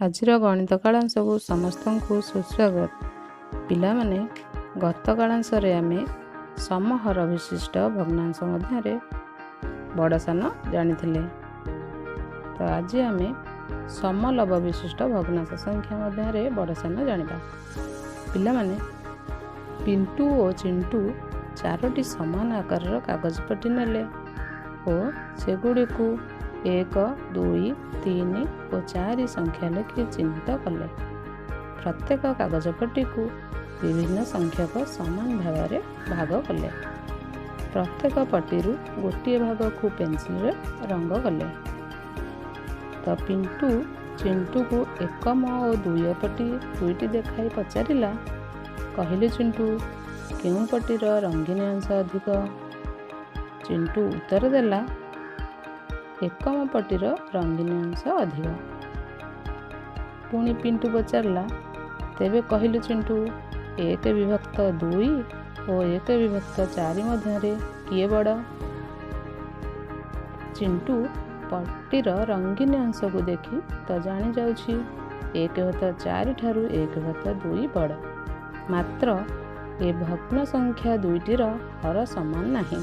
ଆଜିର ଗଣିତ କାଳାଂଶକୁ ସମସ୍ତଙ୍କୁ ସୁସ୍ୱାଗତ। ପିଲାମାନେ, ଗତ କାଳାଂଶରେ ଆମେ ସମହର ବିଶିଷ୍ଟ ଭଗ୍ନାଂଶ ମଧ୍ୟରେ ବଡ଼ ସାନ ଜାଣିଥିଲେ। ତ ଆଜି ଆମେ ସମଲବ ବିଶିଷ୍ଟ ଭଗ୍ନାଂଶ ସଂଖ୍ୟା ମଧ୍ୟରେ ବଡ଼ ସାନ ଜାଣିବା। ପିଲାମାନେ, ପିଣ୍ଟୁ ଓ ଚିଣ୍ଟୁ 4ଟି ସମାନ ଆକାରର କାଗଜ ପଟି ନେଲେ ଓ ସେଗୁଡ଼ିକୁ 1, 2, 3 ଓ 4 ସଂଖ୍ୟା ଲେଖି ଚିହ୍ନିତ କଲେ। ପ୍ରତ୍ୟେକ କାଗଜ ପଟିକୁ ବିଭିନ୍ନ ସଂଖ୍ୟକ ସମାନ ଭାବରେ ଭାଗ କଲେ। ପ୍ରତ୍ୟେକ ପଟିରୁ ଗୋଟିଏ ଭାଗକୁ ପେନସିଲରେ ରଙ୍ଗ କଲେ। ତ ପିଣ୍ଟୁ ଚିଣ୍ଟୁକୁ 1ମ ଓ 2 ପଟି ଦୁଇଟି ଦେଖାଇ ପଚାରିଲା, କହିଲେ ଚିଣ୍ଟୁ, କେଉଁ ପଟିର ରଙ୍ଗୀନ ଅଂଶ ଅଧିକ? ଚିଣ୍ଟୁ ଉତ୍ତର ଦେଲା, 1ମ ପଟିର ରଙ୍ଗୀନ ଅଂଶ ଅଧିକ। ପୁଣି ପିଣ୍ଟୁ ପଚାରିଲା, ତେବେ କହିଲୁ ଚିଣ୍ଟୁ, 1/2 ଓ 1/4 ମଧ୍ୟରେ କିଏ ବଡ଼? ଚିଣ୍ଟୁ ପଟିର ରଙ୍ଗୀନ ଅଂଶକୁ ଦେଖି ତ ଜାଣିଯାଉଛି 1/4 ଠାରୁ 1/2 ବଡ଼। ମାତ୍ର ଏ ଭଗ୍ନ ସଂଖ୍ୟା ଦୁଇଟିର ହର ସମାନ ନାହିଁ।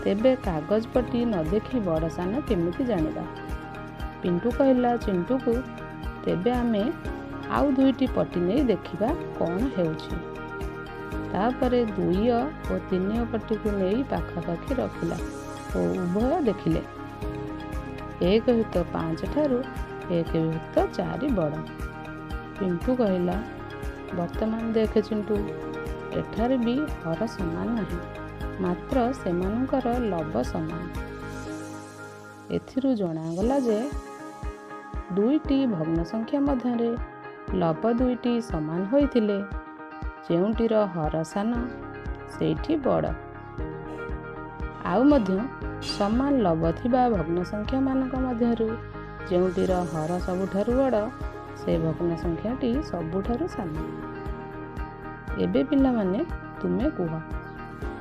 ତେବେ କାଗଜ ପଟି ନ ଦେଖି ବଡ଼ ସାନ କେମିତି ଜାଣିବା? ପିଣ୍ଟୁ କହିଲା ଚିଣ୍ଟୁକୁ, ତେବେ ଆମେ ଆଉ 2ଟି ପଟି ନେଇ ଦେଖିବା କ'ଣ ହେଉଛି। ତାପରେ 2 ଓ 3 ପଟିକୁ ନେଇ ପାଖାପାଖି ରଖିଲା ଓ ଉଭୟ ଦେଖିଲେ 1/5 ଠାରୁ 1/4 ବଡ଼। ପିଣ୍ଟୁ କହିଲା, ବର୍ତ୍ତମାନ ଦେଖେ ଚିଣ୍ଟୁ, ଏଠାରେ ବି ହର ସମାନ ନାହିଁ, ମାତ୍ର ସେମାନଙ୍କର ଲବ ସମାନ। ଏଥିରୁ ଜଣାଗଲା ଯେ 2ଟି ଭଗ୍ନ ସଂଖ୍ୟା ମଧ୍ୟରେ ଲବ 2ଟି ସମାନ ହୋଇଥିଲେ ଯେଉଁଟିର ହର ସାନ ସେଇଠି ବଡ଼। ଆଉ ମଧ୍ୟ ସମାନ ଲବ ଥିବା ଭଗ୍ନ ସଂଖ୍ୟାମାନଙ୍କ ମଧ୍ୟରୁ ଯେଉଁଟିର ହର ସବୁଠାରୁ ବଡ଼ ସେ ଭଗ୍ନ ସଂଖ୍ୟାଟି ସବୁଠାରୁ ସାନ। ଏବେ ପିଲାମାନେ ତୁମେ କୁହ,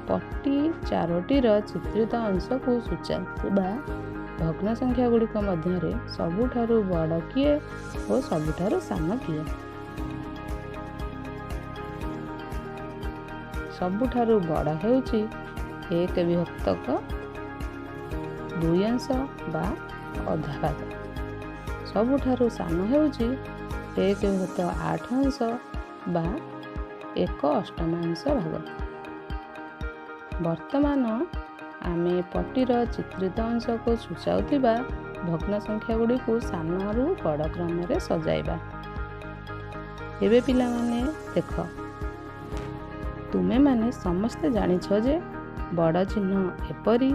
ପଟି 4ଟିର ଚିତ୍ରିତ ଅଂଶକୁ ସୂଚାଉଥିବା ଭଗ୍ନ ସଂଖ୍ୟା ଗୁଡ଼ିକ ମଧ୍ୟରେ ସବୁଠାରୁ ବଡ଼ କିଏ ଓ ସବୁଠାରୁ ସାନ କିଏ? ସବୁଠାରୁ ବଡ଼ ହେଉଛି 1/2 ଅଂଶ ବା ଅଧା ଭାଗ। ସବୁଠାରୁ ସାନ ହେଉଛି 1/8 ଅଂଶ ବା 1/8 ଭାଗ। ବର୍ତ୍ତମାନ ଆମେ ପଟିର ଚିତ୍ରିତ ଅଂଶକୁ ସୂଚାଉଥିବା ଭଗ୍ନ ସଂଖ୍ୟା ଗୁଡ଼ିକୁ ସାନରୁ ବଡ଼ କ୍ରମରେ ସଜାଇବା। ଏବେ ପିଲାମାନେ ଦେଖ, ତୁମେମାନେ ସମସ୍ତେ ଜାଣିଛ ଯେ ବଡ଼ ଚିହ୍ନ ଏପରି,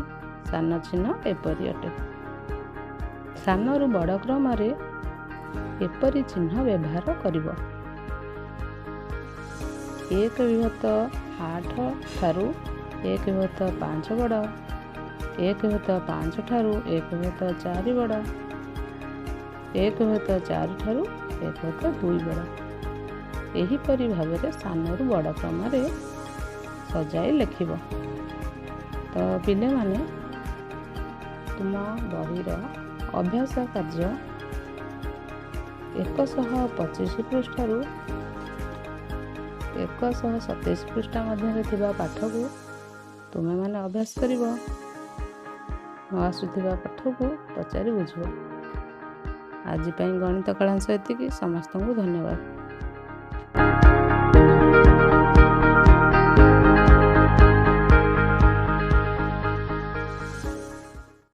ସାନ ଚିହ୍ନ ଏପରି ଅଟେ। ସାନରୁ ବଡ଼ କ୍ରମରେ ଏପରି ଚିହ୍ନ ବ୍ୟବହାର କରିବ। 1/8 ଠାରୁ 1/5 ବଡ଼, 1/5 ଠାରୁ 1/4 ବଡ଼, 1/4 ଠାରୁ 1/2 ବଡ଼। ଏହିପରି ଭାବରେ ସାନରୁ ବଡ଼ କ୍ରମରେ ସଜାଇ ଲେଖିବ। ତ ପିଲାମାନେ, ତୁମ ବହିର ଅଭ୍ୟାସ କାର୍ଯ୍ୟ 125 ପୃଷ୍ଠାରୁ 127 ପୃଷ୍ଠା ମଧ୍ୟରେ ଥିବା ପାଠକୁ ତୁମେମାନେ ଅଭ୍ୟାସ କରିବ। ନ ଆସୁଥିବା ପାଠକୁ ପଚାରି ବୁଝିବ। ଆଜି ପାଇଁ ଗଣିତ କାଳାଂଶ ଏତିକି। ସମସ୍ତଙ୍କୁ ଧନ୍ୟବାଦ।